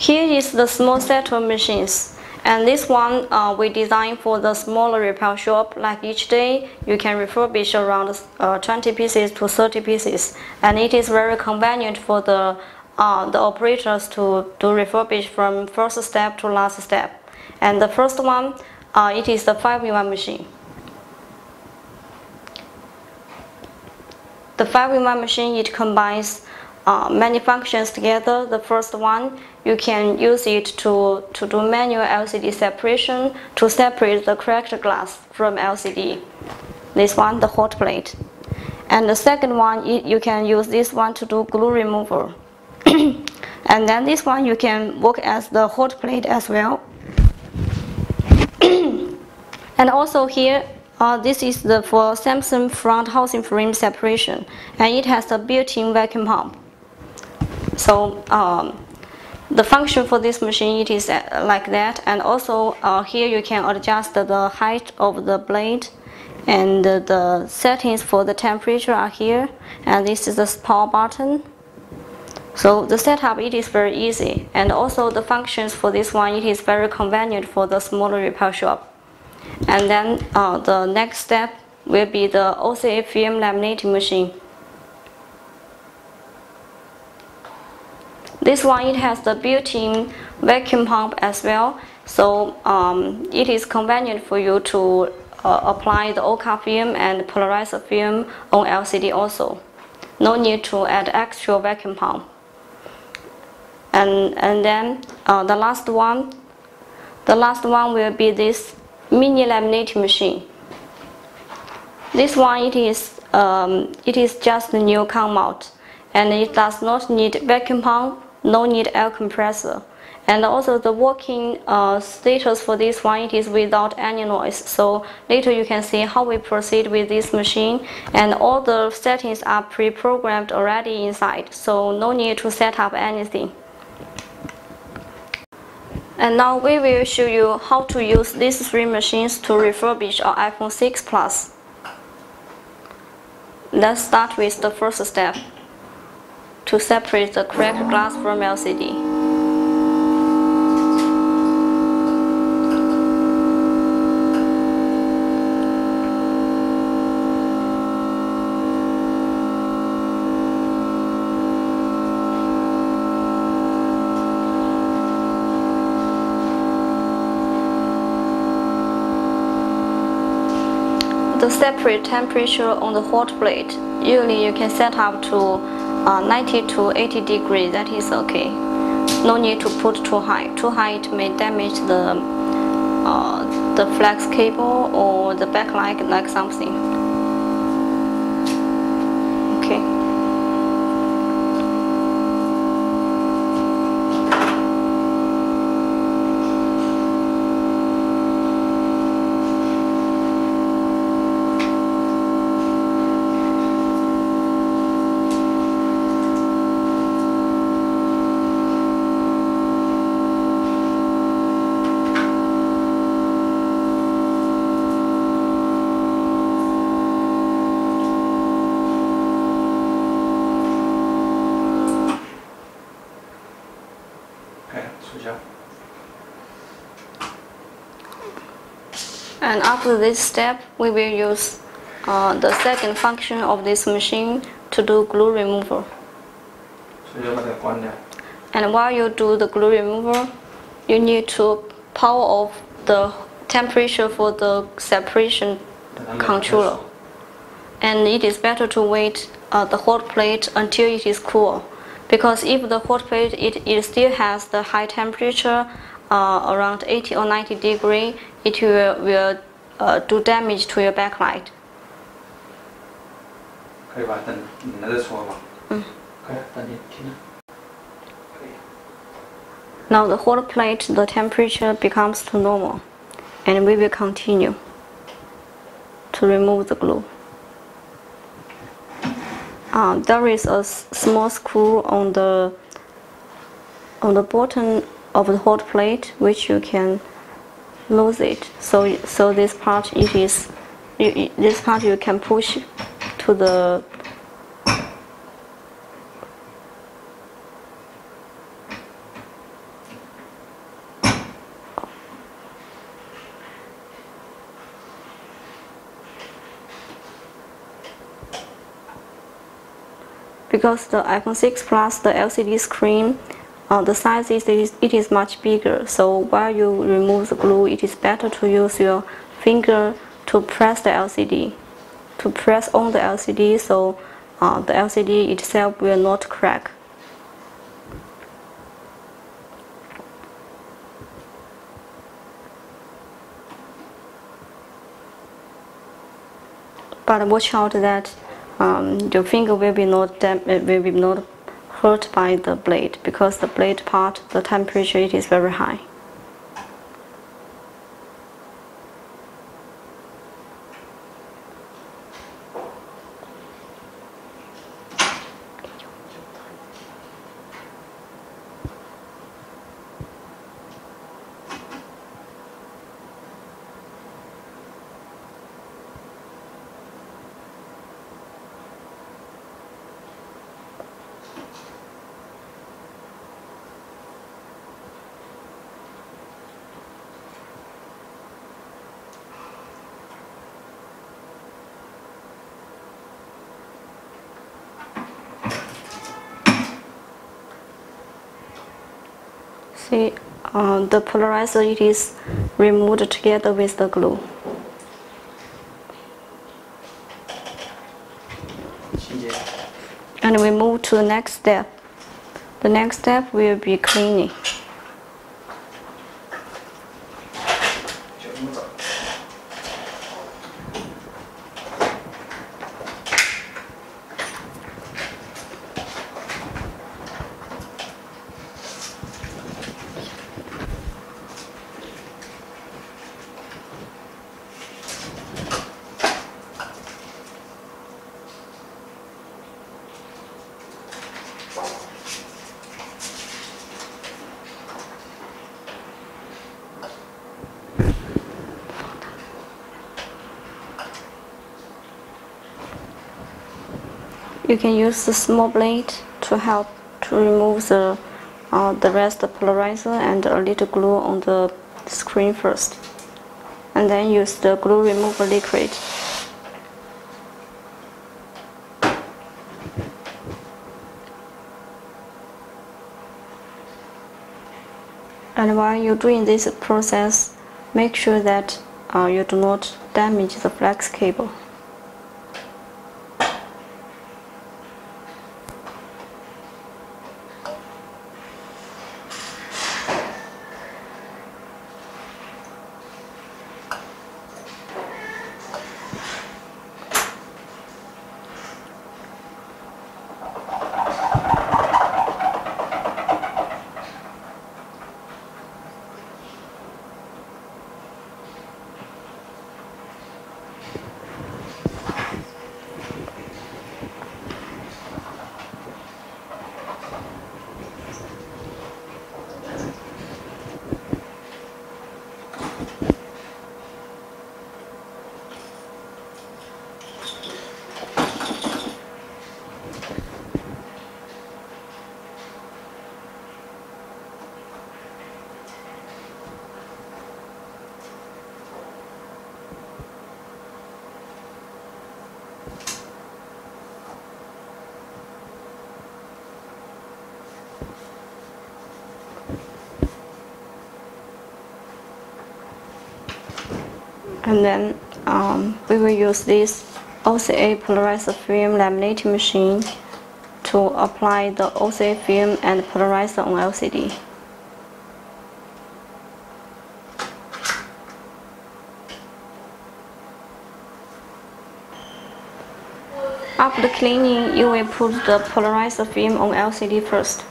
Here is the small set of machines, and this one we designed for the smaller repair shop. Like each day, you can refurbish around 20 pieces to 30 pieces, and it is very convenient for the operators to refurbish from first step to last step. And the first one, it is the 5-in-1 machine. The 5-in-1 machine, it combines many functions together. The first one, you can use it to do manual LCD separation, to separate the cracked glass from LCD. This one, the hot plate. And the second one, you can use this one to do glue removal. And then this one, you can work as the hot plate as well. And also here, this is for Samsung front housing frame separation, and it has a built-in vacuum pump. So the function for this machine, it is like that. And also here you can adjust the height of the blade, and the settings for the temperature are here, and this is the power button. So the setup, it is very easy, and also the functions for this one, it is very convenient for the smaller repair shop. And then the next step will be the OCA film laminating machine. This one, it has the built-in vacuum pump as well, so it is convenient for you to apply the OCA film and polarizer film on LCD also. No need to add extra vacuum pump. And then the last one will be this mini laminating machine. This one, it is just a new can mount, and it does not need vacuum pump, no need air compressor. And also the working status for this one, it is without any noise. So later you can see how we proceed with this machine, and all the settings are pre-programmed already inside, so no need to set up anything. And now we will show you how to use these 3 machines to refurbish our iPhone 6 Plus. Let's start with the first step, to separate the cracked glass from LCD. The separate temperature on the hot plate, usually you can set up to 90 to 80 degrees, that is okay. No need to put too high. Too high, it may damage the flex cable or the backlight, like something. Okay. And after this step, we will use the second function of this machine to do glue removal. And while you do the glue removal, you need to power off the temperature for the separation controller. And it is better to wait the hot plate until it is cool, because if the hot plate it still has the high temperature around 80 or 90 degrees, it will do damage to your backlight. Now the hot plate, the temperature becomes to normal, and we will continue to remove the glue. There is a small screw on the bottom of the hot plate, which you can lose it. So this part, this part you can push to the because the iPhone 6 Plus, the LCD screen, the size is much bigger. So while you remove the glue, it is better to use your finger to press the LCD, to press on the LCD, so the LCD itself will not crack. But watch out that your finger will be not hurt by the blade, because the blade part, the temperature, it is very high. See, the polarizer, it is removed together with the glue. And we move to the next step. The next step will be cleaning. You can use the small blade to help to remove the rest of the polarizer and a little glue on the screen first, and then use the glue remover liquid. And while you're doing this process, make sure that you do not damage the flex cable. And then we will use this OCA polarizer film laminating machine to apply the OCA film and polarizer on LCD. After cleaning, you will put the polarizer film on LCD first.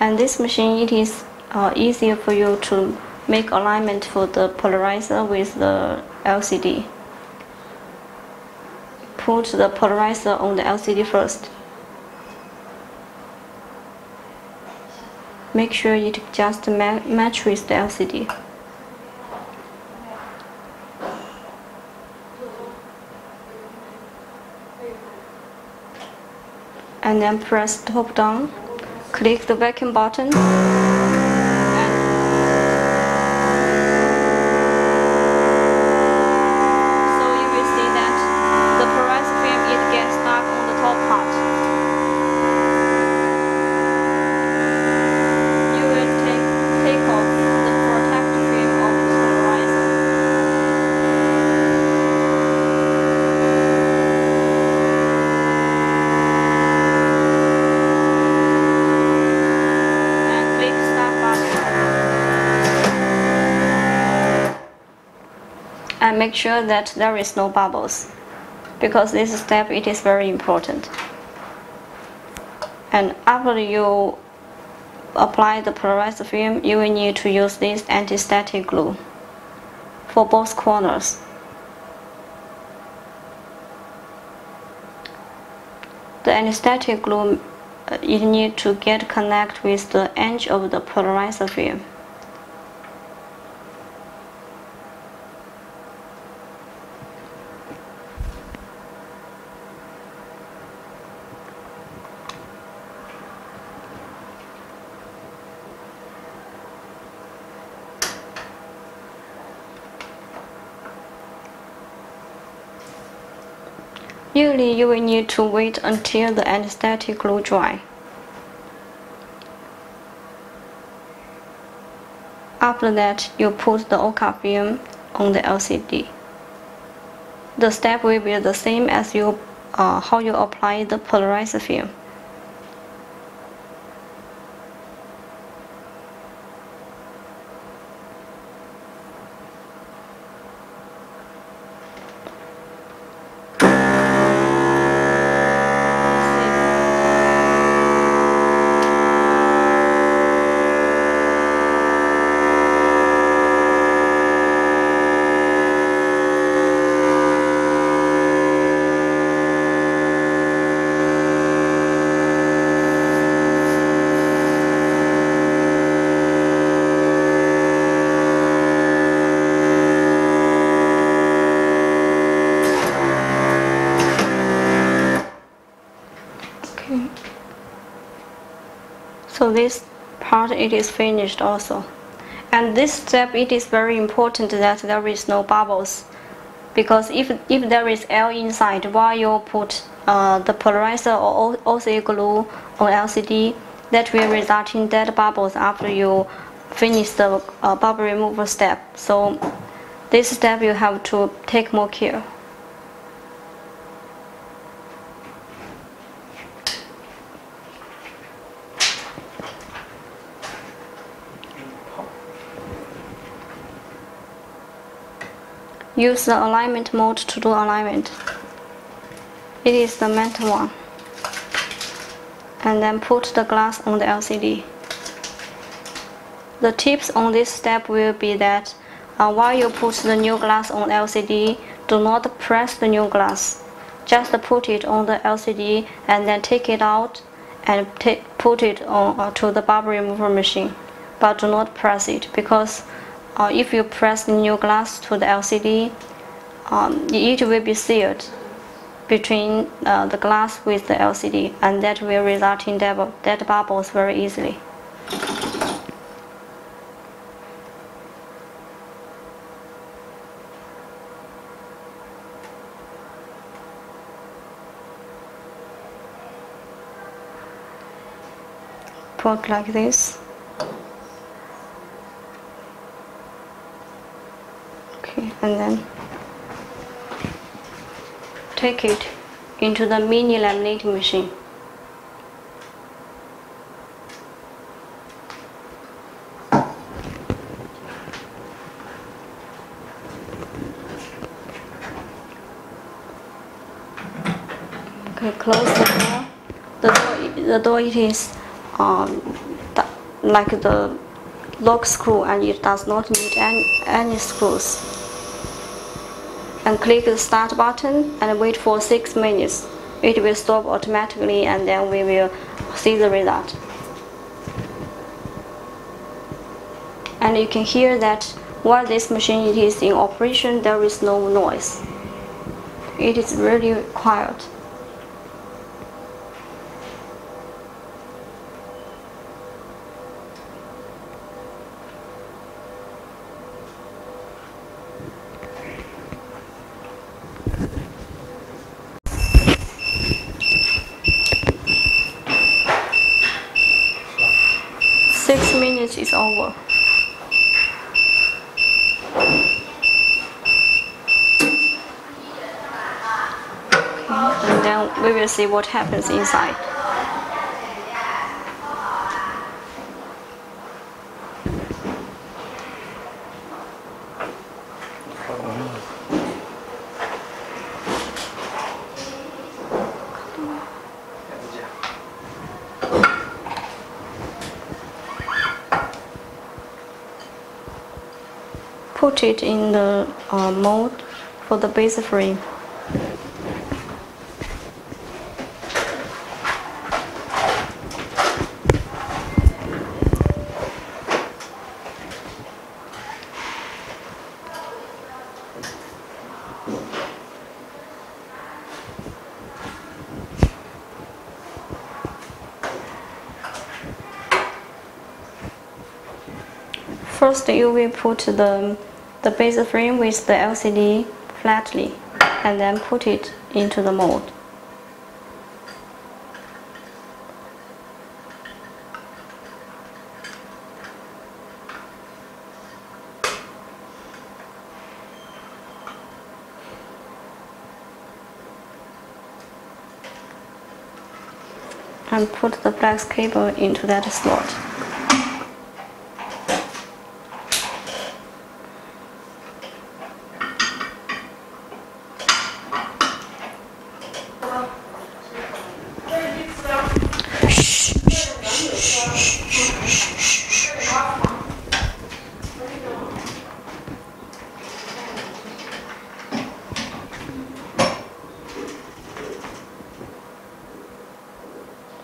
And this machine, it is easier for you to make alignment for the polarizer with the LCD. Put the polarizer on the LCD first. Make sure it just match with the LCD. And then press top down, click the vacuum button. So you will see that the polarizer film, it gets stuck on and make sure that there is no bubbles, because this step it is very important. And after you apply the polarized film, you will need to use this anti-static glue for both corners. The anti-static glue you need to get connect with the edge of the polarized film. Usually you will need to wait until the anti-static glue dry. After that, you put the OCA film on the LCD. The step will be the same as how you apply the polarized film. So this part it is finished also. And this step it is very important that there is no bubbles, because if there is air inside while you put the polarizer or OCA glue on LCD, that will result in dead bubbles after you finish the bubble removal step. So this step you have to take more care. Use the alignment mode to do alignment. It is the matte one. And then put the glass on the LCD. The tips on this step will be that while you put the new glass on LCD, do not press the new glass. Just put it on the LCD and then take it out and put it on to the bubble remover machine. But do not press it, because if you press the new glass to the LCD, it will be sealed between the glass with the LCD, and that will result in dead bubbles very easily. Put like this. Okay, and then take it into the mini laminating machine. Okay, close the door. The door it is like the lock screw, and it does not need any screws. And click the start button and wait for 6 minutes. It will stop automatically, and then we will see the result. And you can hear that while this machine is in operation, there is no noise. It is really quiet. Is over. And then we will see what happens inside. put it in the mold for the base frame. First, you will put the base frame with the LCD flatly, and then put it into the mold. And put the flex cable into that slot.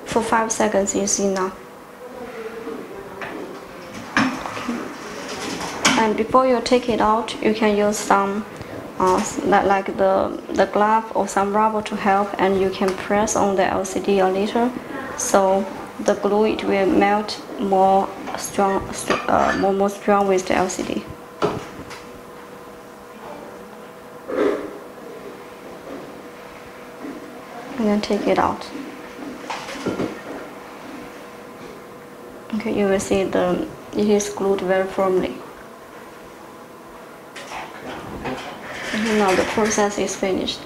For 5 seconds is enough. And before you take it out, you can use some like the glove or some rubber to help, and you can press on the LCD a little, so the glue it will melt more strong with the LCD. And then take it out. Okay, you will see it is glued very firmly. Now the process is finished.